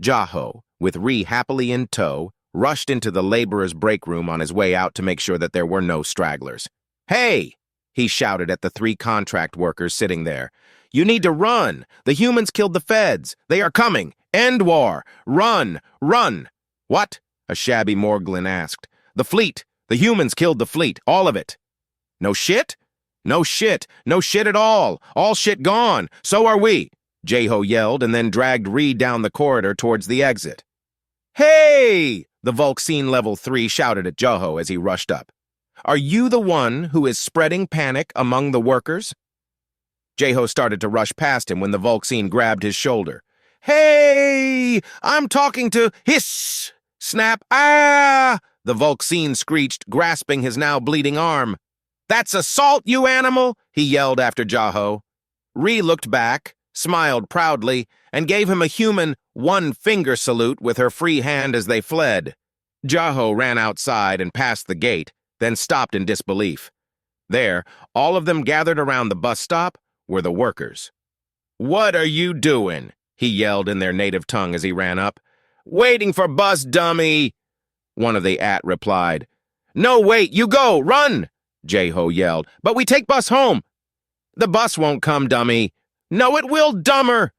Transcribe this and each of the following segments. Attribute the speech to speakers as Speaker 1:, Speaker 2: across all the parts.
Speaker 1: Jaho, with Ree happily in tow, rushed into the laborers' break room on his way out to make sure that there were no stragglers. "Hey!" he shouted at the 3 contract workers sitting there. "You need to run! The humans killed the feds! They are coming! End war! Run! Run!" "What?" a shabby Morglin asked. "The fleet! The humans killed the fleet! All of it!" "No shit? No shit! No shit at all! All shit gone! So are we!" Jaho yelled and then dragged Reed down the corridor towards the exit. "Hey!" the Volksine Level 3 shouted at Jaho as he rushed up. "Are you the one who is spreading panic among the workers?" Jaho started to rush past him when the Volksine grabbed his shoulder. "Hey! I'm talking to hiss! Snap! Ah!" the Volksine screeched, grasping his now bleeding arm. "That's assault, you animal!" he yelled after Jaho. Ree looked back, smiled proudly, and gave him a human one-finger salute with her free hand as they fled. Jaho ran outside and past the gate, then stopped in disbelief. There, all of them gathered around the bus stop, were the workers. "What are you doing?" he yelled in their native tongue as he ran up. "Waiting for bus, dummy!" one of the replied. "No, wait, you go, run!" Jaho yelled. "But we take bus home." "The bus won't come, dummy." "No, it will, dumber!"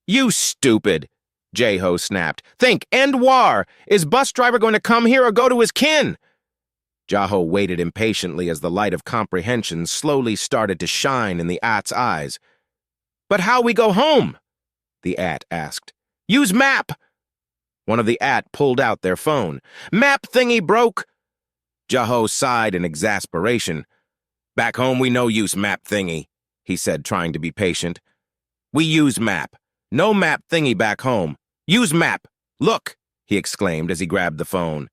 Speaker 1: "You stupid!" Jaho snapped. "Think, end war! Is bus driver going to come here or go to his kin?" Jaho waited impatiently as the light of comprehension slowly started to shine in the eyes. "But how we go home?" the asked. "Use map!" One of the pulled out their phone. "Map thingy broke!" Jaho sighed in exasperation. "Back home we no use map thingy," he said, trying to be patient. "We use map. No map thingy back home. Use map. Look!" he exclaimed as he grabbed the phone.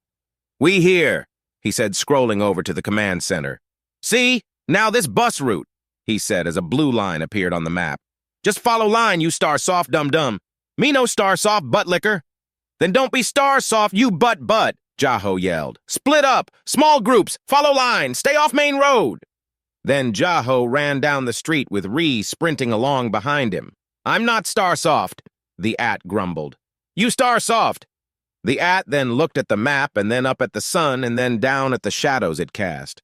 Speaker 1: "We here," he said, scrolling over to the command center. "See? Now this bus route," he said as a blue line appeared on the map. "Just follow line, you star soft dum-dum. Me no star soft butt licker." "Then don't be star soft, you butt, Jaho yelled. "Split up! Small groups! Follow line! Stay off main road!" Then Jaho ran down the street with Ree sprinting along behind him. "I'm not star soft," the grumbled. "You star soft." The then looked at the map and then up at the sun and then down at the shadows it cast.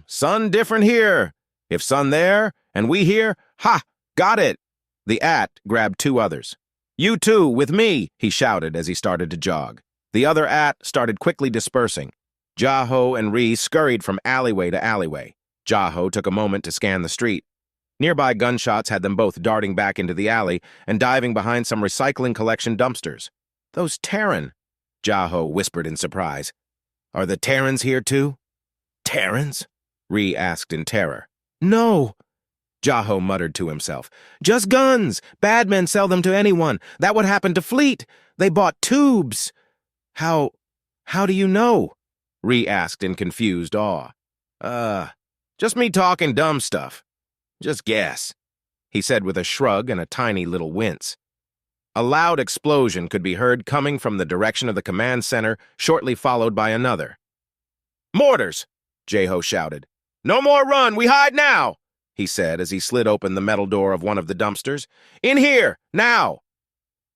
Speaker 1: Sun different here. If sun there and we here, ha, got it." The grabbed 2 others. "You too, with me," he shouted as he started to jog. The other started quickly dispersing. Jaho and Ree scurried from alleyway to alleyway. Jaho took a moment to scan the street. Nearby gunshots had them both darting back into the alley and diving behind some recycling collection dumpsters. "Those Terran," Jaho whispered in surprise. "Are the Terrans here too?" "Terrans?" Ree asked in terror. "No," Jaho muttered to himself. "Just guns. Bad men sell them to anyone. That would happen to Fleet. They bought tubes." How do you know?" Ree asked in confused awe. Just me talking dumb stuff. Just guess," he said with a shrug and a tiny little wince. A loud explosion could be heard coming from the direction of the command center, shortly followed by another. "Mortars!" Jaho shouted. "No more run, we hide now," he said as he slid open the metal door of one of the dumpsters. "In here, now!"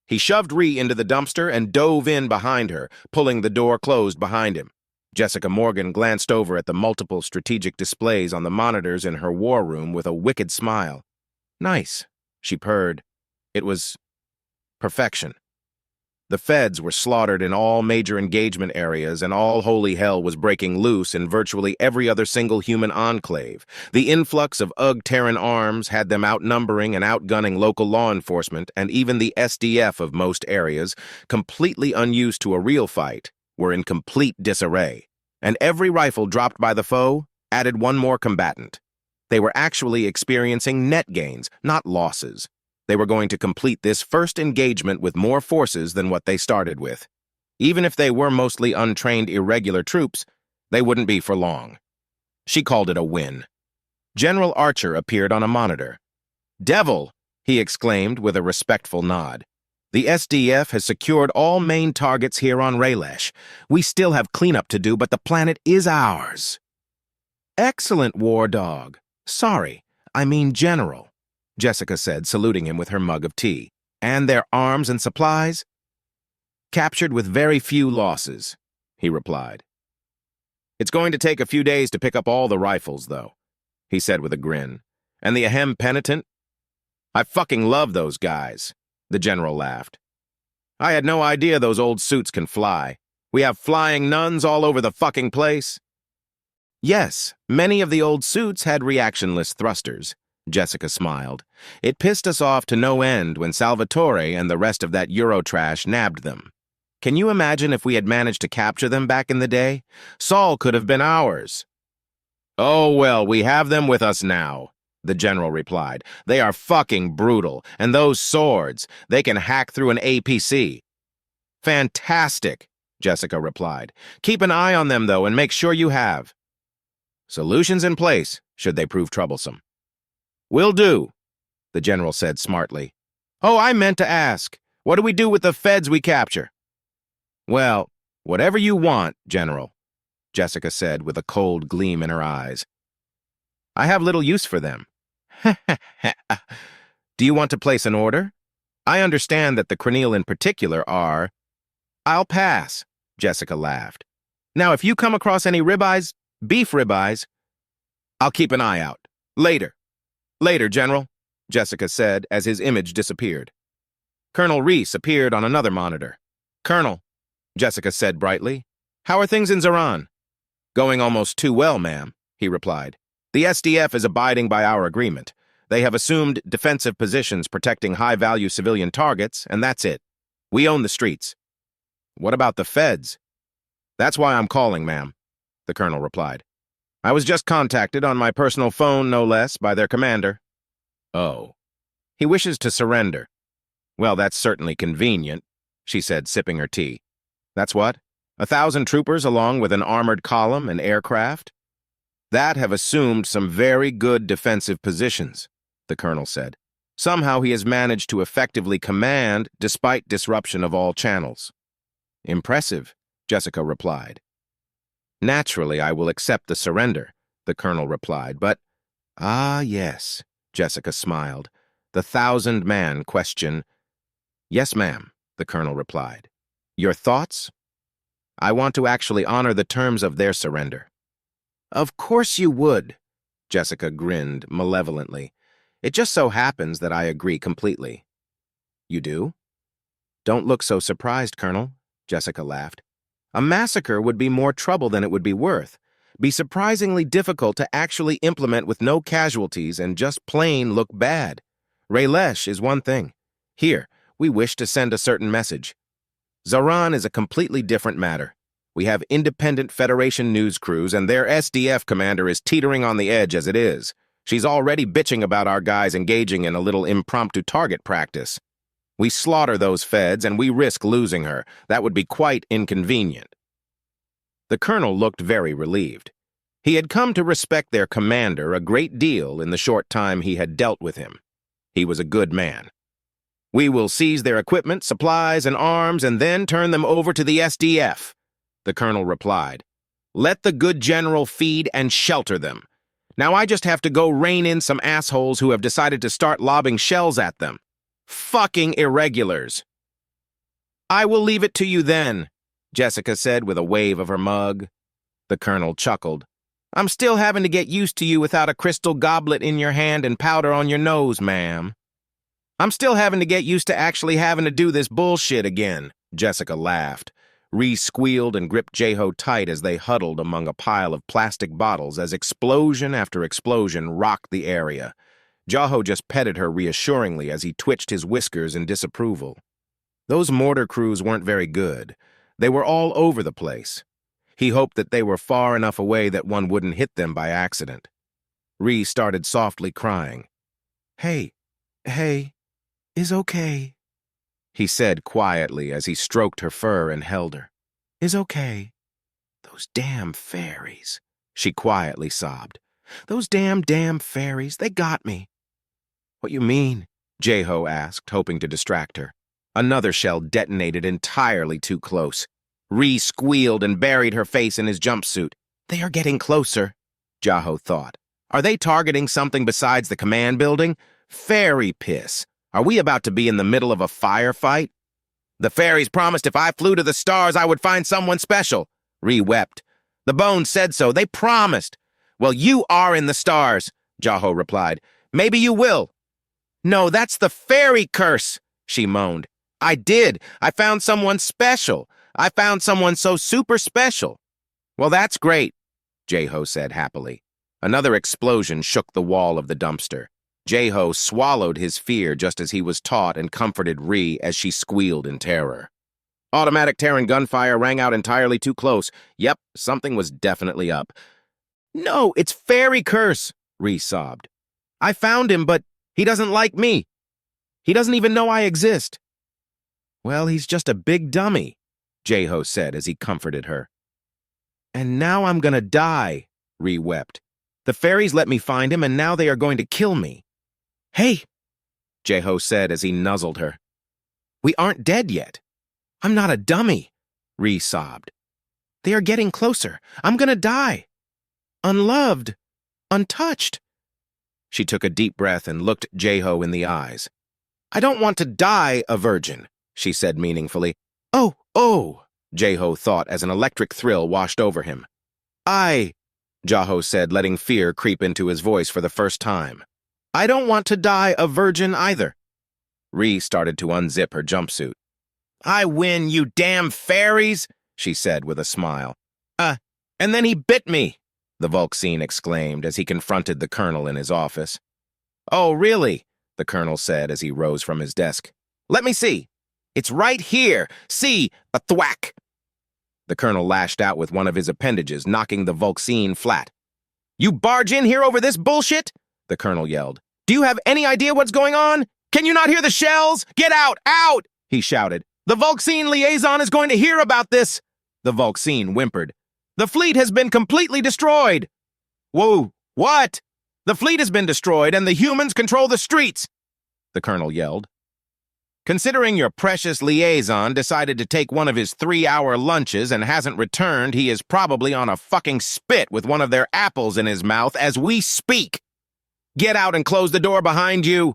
Speaker 1: He shoved Ree into the dumpster and dove in behind her, pulling the door closed behind him. Jessica Morgan glanced over at the multiple strategic displays on the monitors in her war room with a wicked smile. "Nice," she purred. It was perfection. The feds were slaughtered in all major engagement areas, and all holy hell was breaking loose in virtually every other single human enclave. The influx of Terran arms had them outnumbering and outgunning local law enforcement, and even the SDF of most areas, completely unused to a real fight, were in complete disarray. And every rifle dropped by the foe added one more combatant. They were actually experiencing net gains, not losses. They were going to complete this first engagement with more forces than what they started with. Even if they were mostly untrained irregular troops, they wouldn't be for long. She called it a win. General Archer appeared on a monitor. "Devil!" he exclaimed with a respectful nod. "The SDF has secured all main targets here on Raylesh. We still have cleanup to do, but the planet is ours." "Excellent, War Dog. Sorry, I mean General," Jessica said, saluting him with her mug of tea. "And their arms and supplies?" Captured with very few losses, he replied. It's going to take a few days to pick up all the rifles, though, he said with a grin. And the Ahem penitent? I fucking love those guys, the general laughed. I had no idea those old suits can fly. We have flying nuns all over the fucking place. Yes, many of the old suits had reactionless thrusters, Jessica smiled. It pissed us off to no end when Salvatore and the rest of that Eurotrash nabbed them. Can you imagine if we had managed to capture them back in the day? Saul could have been ours. Oh, well, we have them with us now, the general replied. They are fucking brutal, and those swords, they can hack through an APC. Fantastic, Jessica replied. Keep an eye on them, though, and make sure you have solutions in place, should they prove troublesome. Will do, the general said smartly. Oh, I meant to ask, what do we do with the feds we capture? Well, whatever you want, General, Jessica said with a cold gleam in her eyes. I have little use for them. Do you want to place an order? I understand that the Cranial in particular are... I'll pass, Jessica laughed. Now, if you come across any ribeyes, beef ribeyes, I'll keep an eye out. Later. Later, General, Jessica said as his image disappeared. Colonel Reese appeared on another monitor. Colonel, Jessica said brightly, how are things in Zaran? Going almost too well, ma'am, he replied. The SDF is abiding by our agreement. They have assumed defensive positions protecting high-value civilian targets, and that's it. We own the streets. What about the feds? That's why I'm calling, ma'am, the colonel replied. I was just contacted on my personal phone, no less, by their commander. Oh. He wishes to surrender. Well, that's certainly convenient, she said, sipping her tea. That's what? 1,000 troopers along with an armored column and aircraft? That have assumed some very good defensive positions, the colonel said. Somehow he has managed to effectively command despite disruption of all channels. Impressive, Jessica replied. Naturally, I will accept the surrender, the colonel replied, but... Ah, yes, Jessica smiled. The 1,000-man question. Yes, ma'am, the colonel replied. Your thoughts? I want to actually honor the terms of their surrender. Of course you would, Jessica grinned malevolently. It just so happens that I agree completely. You do? Don't look so surprised, Colonel, Jessica laughed. A massacre would be more trouble than it would be worth. Be surprisingly difficult to actually implement with no casualties and just plain look bad. Raylesh is one thing. Here, we wish to send a certain message. Zaran is a completely different matter. We have independent Federation news crews, and their SDF commander is teetering on the edge as it is. She's already bitching about our guys engaging in a little impromptu target practice. We slaughter those feds, and we risk losing her. That would be quite inconvenient. The colonel looked very relieved. He had come to respect their commander a great deal in the short time he had dealt with him. He was a good man. We will seize their equipment, supplies, and arms, and then turn them over to the SDF, the colonel replied. Let the good general feed and shelter them. Now I just have to go rein in some assholes who have decided to start lobbing shells at them. Fucking irregulars. I will leave it to you then, Jessica said with a wave of her mug. The colonel chuckled. I'm still having to get used to you without a crystal goblet in your hand and powder on your nose, ma'am. I'm still having to get used to actually having to do this bullshit again, Jessica laughed. Reese squealed and gripped Jeho tight as they huddled among a pile of plastic bottles as explosion after explosion rocked the area. Jeho just petted her reassuringly as he twitched his whiskers in disapproval. Those mortar crews weren't very good. They were all over the place. He hoped that they were far enough away that one wouldn't hit them by accident. Reese started softly crying. Hey, is okay, he said quietly as he stroked her fur and held her. Is okay. Those damn fairies, she quietly sobbed. Those damn fairies, they got me. What you mean? Jeho asked, hoping to distract her. Another shell detonated entirely too close. Ree squealed and buried her face in his jumpsuit. They are getting closer, Jeho thought. Are they targeting something besides the command building? Fairy piss. Are we about to be in the middle of a firefight? The fairies promised if I flew to the stars I would find someone special. Ree wept. The bones said so. They promised. Well, you are in the stars, Jaho replied. Maybe you will. No, that's the fairy curse, she moaned. I did. I found someone special. I found someone so super special. Well, that's great, Jaho said happily. Another explosion shook the wall of the dumpster. Jaho swallowed his fear just as he was taught and comforted Ree as she squealed in terror. Automatic Terran gunfire rang out entirely too close. Yep, something was definitely up. No, it's fairy curse, Ree sobbed. I found him, but he doesn't like me. He doesn't even know I exist. Well, he's just a big dummy, Jaho said as he comforted her. And now I'm gonna die, Ree wept. The fairies let me find him, and now they are going to kill me. Hey, Jaho said as he nuzzled her. We aren't dead yet. I'm not a dummy, Ree sobbed. They are getting closer. I'm gonna die. Unloved. Untouched. She took a deep breath and looked Jaho in the eyes. I don't want to die a virgin, she said meaningfully. Oh, Jaho thought as an electric thrill washed over him. Jaho said, letting fear creep into his voice for the first time. I don't want to die a virgin either. Ree started to unzip her jumpsuit. I win, you damn fairies, she said with a smile. And then he bit me, the Volksine exclaimed as he confronted the colonel in his office. Oh, really? The colonel said as he rose from his desk. Let me see. It's right here. See, a thwack. The colonel lashed out with one of his appendages, knocking the Volksine flat. You barge in here over this bullshit? The colonel yelled. Do you have any idea what's going on? Can you not hear the shells? Get out! Out! He shouted. The Volksine liaison is going to hear about this. The Volksine whimpered. The fleet has been completely destroyed. Whoa, what? The fleet has been destroyed and the humans control the streets, the colonel yelled. Considering your precious liaison decided to take one of his 3-hour lunches and hasn't returned, he is probably on a fucking spit with one of their apples in his mouth as we speak. Get out and close the door behind you.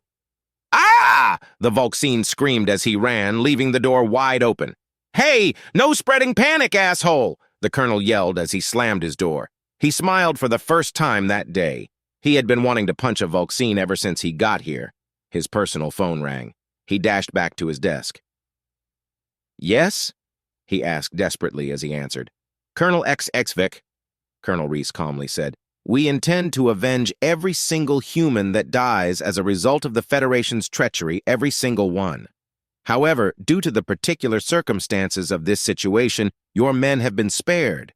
Speaker 1: Ah! The Volksine screamed as he ran, leaving the door wide open. Hey, no spreading panic, asshole! The colonel yelled as he slammed his door. He smiled for the first time that day. He had been wanting to punch a Volksine ever since he got here. His personal phone rang. He dashed back to his desk. Yes? He asked desperately as he answered. Colonel XXVIC, Colonel Reese calmly said, we intend to avenge every single human that dies as a result of the Federation's treachery, every single one. However, due to the particular circumstances of this situation, your men have been spared.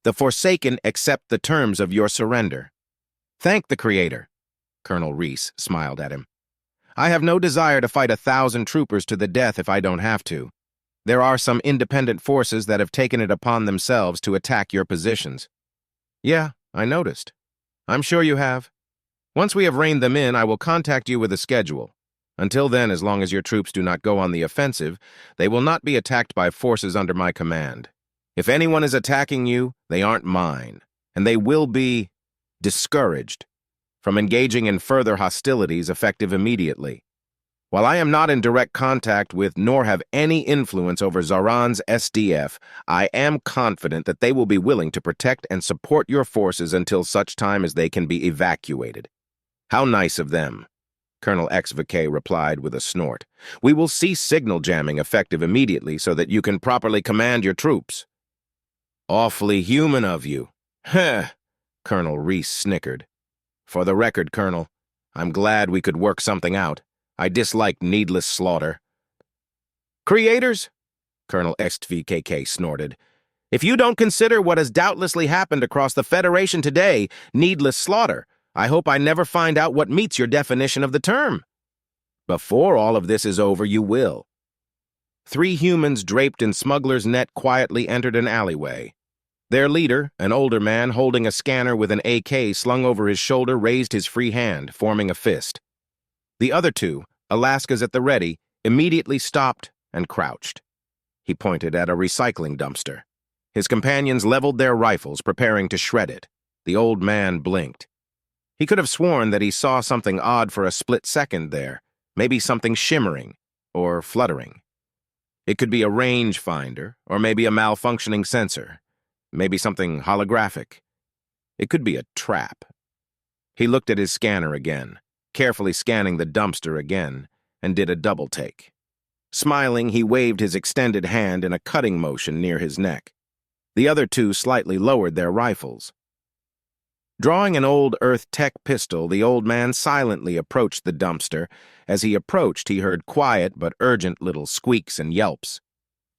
Speaker 1: The Forsaken accept the terms of your surrender. Thank the Creator. Colonel Reese smiled at him. I have no desire to fight 1,000 troopers to the death if I don't have to. There are some independent forces that have taken it upon themselves to attack your positions. Yeah, I noticed. I'm sure you have. Once we have reined them in, I will contact you with a schedule. Until then, as long as your troops do not go on the offensive, they will not be attacked by forces under my command. If anyone is attacking you, they aren't mine, and they will be discouraged from engaging in further hostilities effective immediately. While I am not in direct contact with nor have any influence over Zaran's SDF, I am confident that they will be willing to protect and support your forces until such time as they can be evacuated. How nice of them, Colonel XVK replied with a snort. We will cease signal jamming effective immediately so that you can properly command your troops. Awfully human of you. Heh, Colonel Reese snickered. For the record, Colonel, I'm glad we could work something out. I dislike needless slaughter. Creators? Colonel XVKK snorted. If you don't consider what has doubtlessly happened across the Federation today needless slaughter, I hope I never find out what meets your definition of the term. Before all of this is over, you will. 3 humans draped in smuggler's net quietly entered an alleyway. Their leader, an older man holding a scanner with an AK slung over his shoulder, raised his free hand, forming a fist. The other 2, Alaska's at the ready, immediately stopped and crouched. He pointed at a recycling dumpster. His companions leveled their rifles, preparing to shred it. The old man blinked. He could have sworn that he saw something odd for a split second there, maybe something shimmering or fluttering. It could be a rangefinder, or maybe a malfunctioning sensor. Maybe something holographic. It could be a trap. He looked at his scanner again, carefully scanning the dumpster again, and did a double take. Smiling, he waved his extended hand in a cutting motion near his neck. The other two slightly lowered their rifles. Drawing an old Earth Tech pistol, the old man silently approached the dumpster. As he approached, he heard quiet but urgent little squeaks and yelps.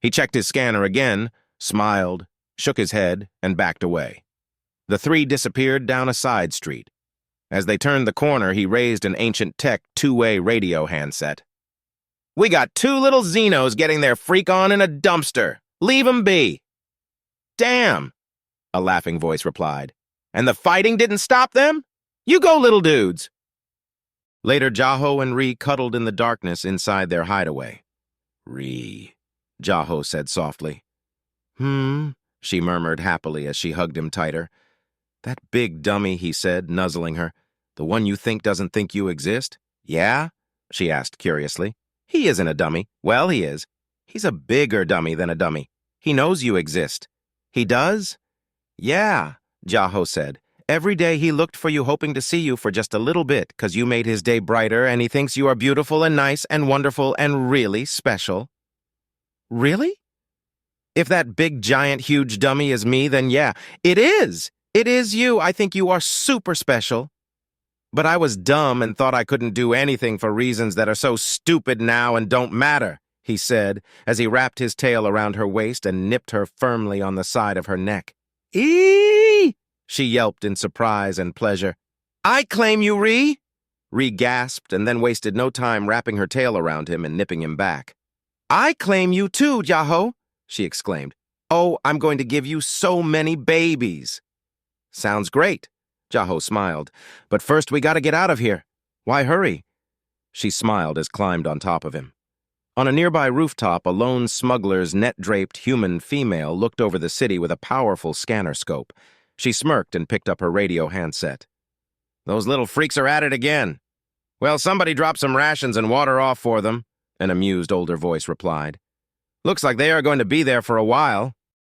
Speaker 1: He checked his scanner again, smiled, shook his head, and backed away. The three disappeared down a side street. As they turned the corner, he raised an ancient tech two-way radio handset. "We got two little Xenos getting their freak on in a dumpster. Leave 'em be." "Damn," a laughing voice replied. "And the fighting didn't stop them? You go, little dudes." Later, Jaho and Ree cuddled in the darkness inside their hideaway. "Ree," Jaho said softly. She murmured happily as she hugged him tighter. "That big dummy," he said, nuzzling her. "The one you think doesn't think you exist?" "Yeah?" she asked curiously. "He isn't a dummy." "Well, he is. He's a bigger dummy than a dummy. He knows you exist." "He does?" "Yeah," Jaho said. "Every day he looked for you, hoping to see you for just a little bit, 'cause you made his day brighter, and he thinks you are beautiful and nice and wonderful and really special." "Really? If that big, giant, huge dummy is me, then yeah, it is. It is you. I think you are super special. But I was dumb and thought I couldn't do anything for reasons that are so stupid now and don't matter," he said, as he wrapped his tail around her waist and nipped her firmly on the side of her neck. "Eee!" she yelped in surprise and pleasure. "I claim you, Ree!" Ree gasped and then wasted no time wrapping her tail around him and nipping him back. "I claim you too, Jaho!" she exclaimed. "Oh, I'm going to give you so many babies." "Sounds great," Jaho smiled. "But first we gotta get out of here. Why hurry?" She smiled as climbed on top of him. On a nearby rooftop, a lone smuggler's net-draped human female looked over the city with a powerful scanner scope. She smirked and picked up her radio handset. "Those little freaks are at it again." "Well, somebody dropped some rations and water off for them," an amused older voice replied. "Looks like they are going to be there for a while."